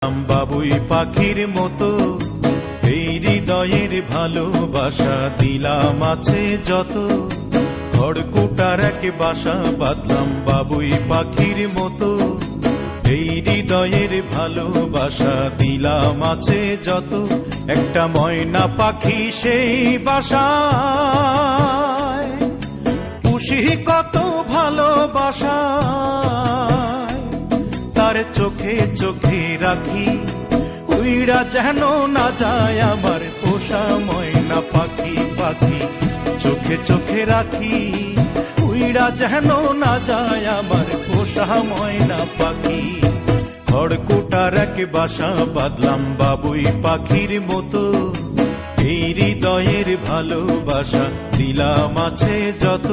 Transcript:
বাবুই পাখির মতো এই হৃদয়ের ভালোবাসা দিলাম আছে যত, খড়কুটার এক বাসা বাঁধলাম বাবুই পাখির মতো এই হৃদয়ের ভালোবাসা দিলাম আছে যত। একটা ময়না পাখি সেই বাসায় পুষি কত ভালোবাসা, তার চোখে চোখে রাখি উইড়া যেন না যায় আমার পোষা ময়না পাখি। পাখি চোখে চোখে রাখি উইড়া যেন না যায় আমার পোষা ময়না পাখি। খড়কুটার এক বাসা বাঁধলাম বাবুই পাখির মতো এই হৃদয়ের ভালোবাসা দিলাম আছে যত।